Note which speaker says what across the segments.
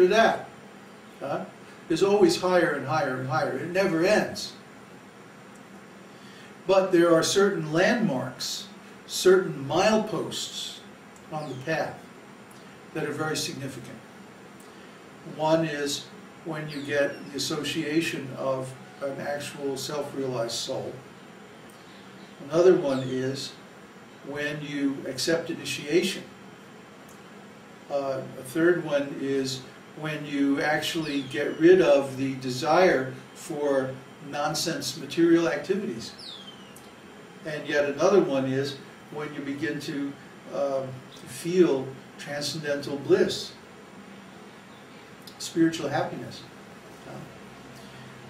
Speaker 1: that. Is always higher and higher and higher. It never ends. But there are certain landmarks, certain mileposts on the path that are very significant. One is when you get the association of an actual self-realized soul. Another one is when you accept initiation. A third one is when you actually get rid of the desire for nonsense material activities. And yet another one is when you begin to feel transcendental bliss, spiritual happiness.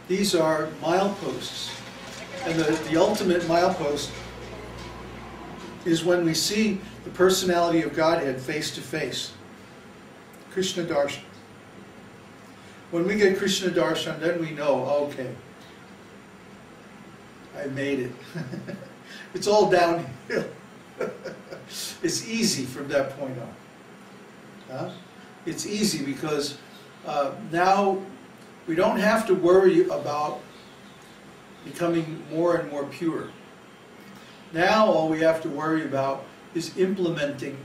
Speaker 1: These are mileposts. And the ultimate milepost is when we see the personality of Godhead face to face. Krishna Darshan. When we get Krishna Darshan, then we know, okay, I made it. It's all downhill. It's easy from that point on. It's easy because now we don't have to worry about becoming more and more pure. Now all we have to worry about is implementing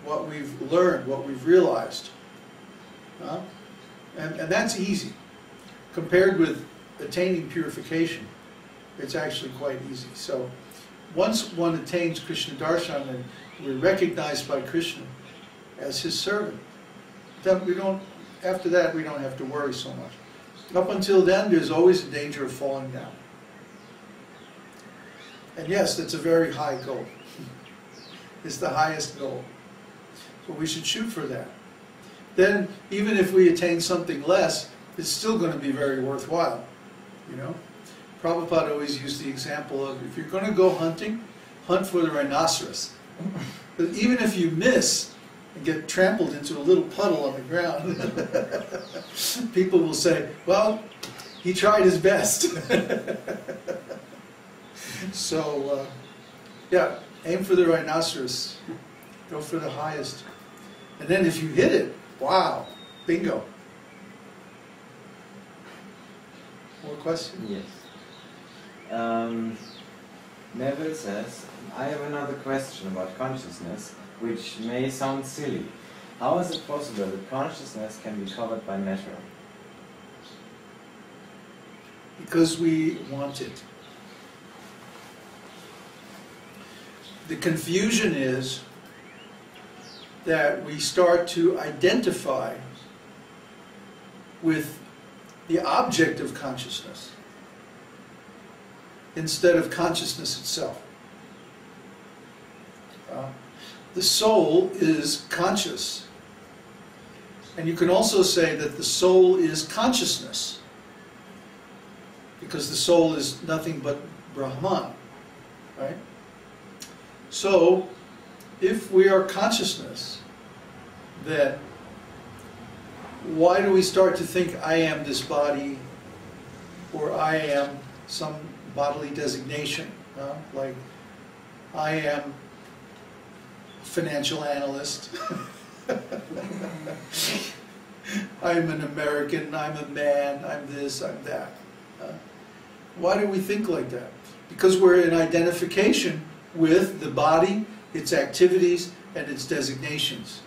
Speaker 1: what we've learned, what we've realized. And that's easy. Compared with attaining purification, it's actually quite easy. So once one attains Krishna Darshan and we're recognized by Krishna as his servant, then we don't, after that we don't have to worry so much. Up until then, there's always a danger of falling down. And yes, that's a very high goal. It's the highest goal. So we should shoot for that. Then, even if we attain something less, it's still going to be very worthwhile. You know? Prabhupada always used the example of, if you're going to go hunting, hunt for the rhinoceros. But even if you miss and get trampled into a little puddle on the ground, people will say, well, he tried his best. So, yeah, aim for the rhinoceros. Go for the highest. And then if you hit it, wow, bingo. More questions?
Speaker 2: Yes. Neville says, I have another question about consciousness, which may sound silly. How is it possible that consciousness can be covered by matter?
Speaker 1: Because we want it. The confusion is that we start to identify with the object of consciousness instead of consciousness itself. The soul is conscious. And you can also say that the soul is consciousness, because the soul is nothing but Brahman, right? So, if we are consciousness, then why do we start to think I am this body, or I am some bodily designation, like I am financial analyst, I'm an American, I'm a man, I'm this, I'm that. Why do we think like that? Because we're in identification with the body, its activities, and its designations.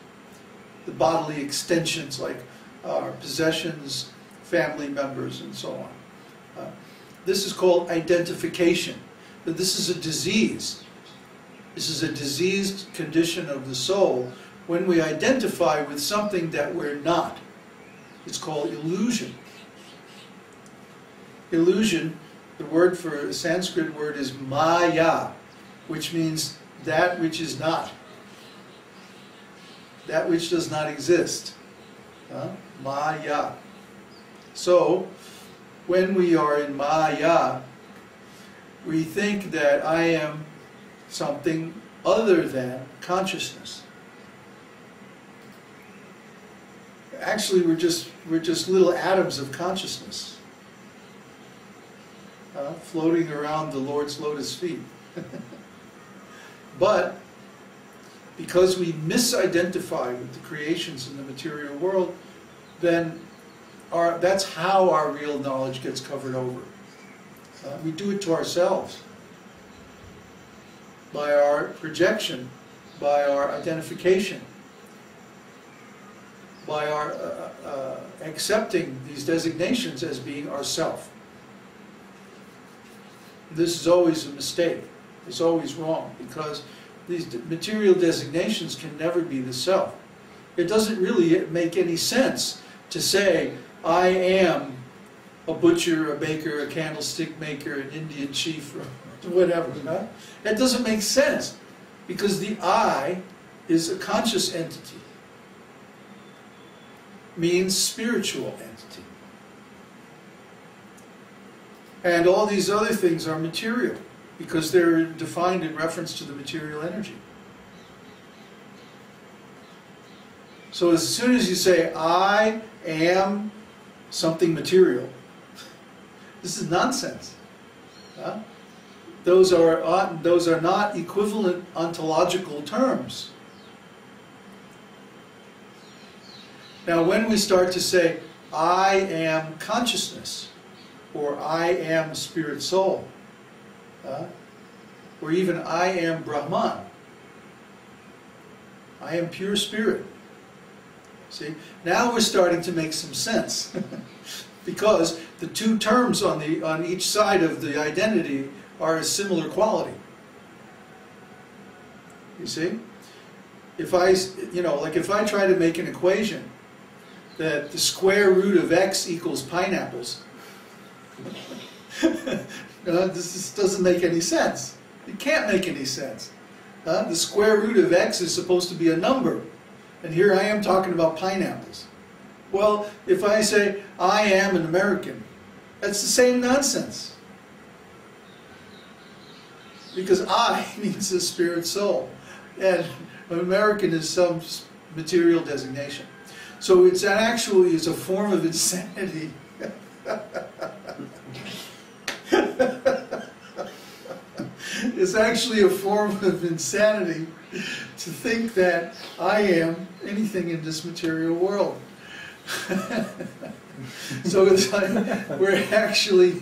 Speaker 1: The bodily extensions like our possessions, family members, and so on. This is called identification. But this is a disease. This is a diseased condition of the soul when we identify with something that we're not. It's called illusion. Illusion, the word for a Sanskrit word is maya, which means that which is not. That which does not exist. Maya. So, when we are in maya, we think that I am something other than consciousness. Actually, we're just little atoms of consciousness, floating around the Lord's lotus feet. But because we misidentify with the creations in the material world, then that's how our real knowledge gets covered over. We do it to ourselves by our projection, by our identification, by our accepting these designations as being ourself. This is always a mistake. It's always wrong, because these material designations can never be the self. It doesn't really make any sense to say, I am a butcher, a baker, a candlestick maker, an Indian chief, or whatever. Right? That doesn't make sense, because the I is a conscious entity. Means spiritual entity. And all these other things are material, because they're defined in reference to the material energy. So as soon as you say, I am something material, this is nonsense. Huh? Those are not equivalent ontological terms. Now when we start to say, I am consciousness, or I am spirit soul, or even I am Brahman, I am pure spirit. See, now we're starting to make some sense, because the two terms on each side of the identity are a similar quality. You see, if I try to make an equation that the square root of x equals pineapples, this doesn't make any sense. It can't make any sense. The square root of x is supposed to be a number, and here I am talking about pineapples. Well, if I say, I am an American, that's the same nonsense. Because I means a spirit soul, and an American is some material designation. So it's actually a form of insanity. It's actually a form of insanity to think that I am anything in this material world. So it's like we're actually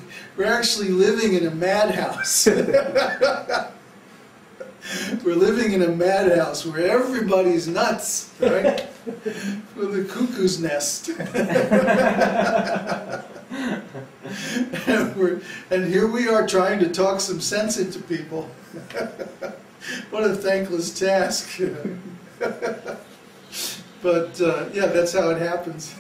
Speaker 1: living in a madhouse. We're living in a madhouse where everybody's nuts, right? With a cuckoo's nest. And here we are trying to talk some sense into people. What a thankless task. But yeah, that's how it happens.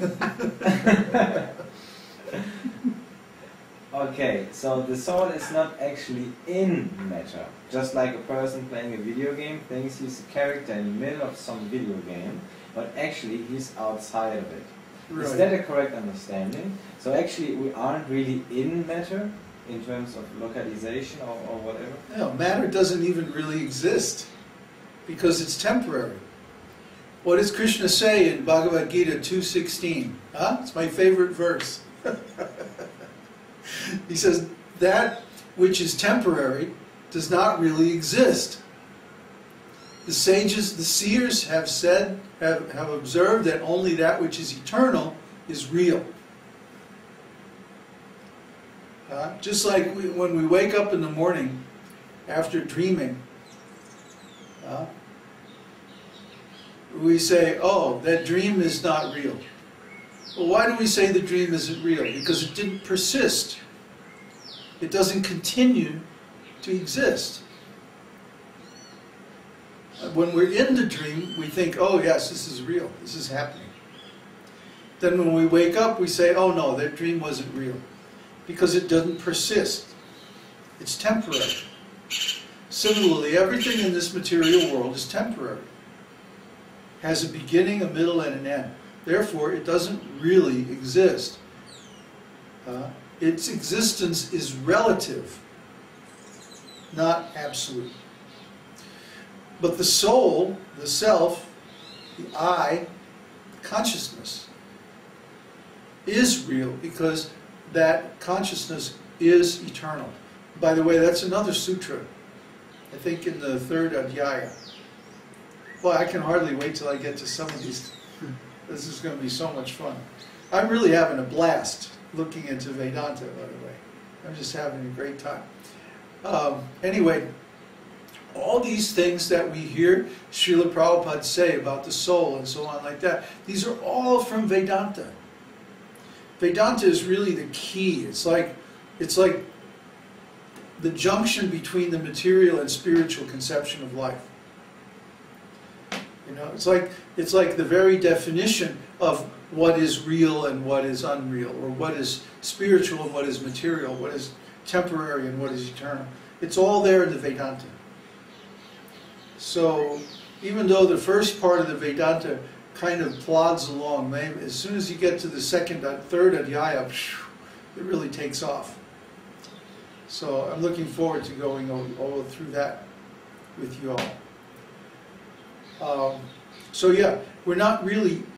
Speaker 2: Okay, so the soul is not actually in matter. Just like a person playing a video game thinks he's a character in the middle of some video game, but actually he's outside of it. Right. Is that a correct understanding? So actually we aren't really in matter in terms of localization or whatever?
Speaker 1: No, matter doesn't even really exist because it's temporary. What does Krishna say in Bhagavad Gita 2:16? It's my favorite verse. He says, that which is temporary does not really exist. The sages, the seers have said, have observed that only that which is eternal is real. Just like when we wake up in the morning after dreaming, we say, oh, that dream is not real. Well, why do we say the dream isn't real? Because it didn't persist. It doesn't continue to exist. When we're in the dream, we think, oh yes, this is real, this is happening. Then when we wake up, we say, oh no, that dream wasn't real. Because it doesn't persist. It's temporary. Similarly, everything in this material world is temporary. Has a beginning, a middle, and an end. Therefore, it doesn't really exist. Its existence is relative, not absolute. But the soul, the self, the I, consciousness, is real because that consciousness is eternal. By the way, that's another sutra, I think in the third adhyaya. Well, I can hardly wait till I get to some of these. This is going to be so much fun. I'm really having a blast looking into Vedanta, by the way. I'm just having a great time. Anyway, all these things that we hear Srila Prabhupada say about the soul and so on like that, these are all from Vedanta. Vedanta is really the key. It's like the junction between the material and spiritual conception of life. You know, it's like the very definition of what is real and what is unreal, or what is spiritual and what is material, what is temporary and what is eternal. It's all there in the Vedanta. So even though the first part of the Vedanta kind of plods along, as soon as you get to the second, third adhyaya, it really takes off. So I'm looking forward to going all through that with you all. So yeah, we're not really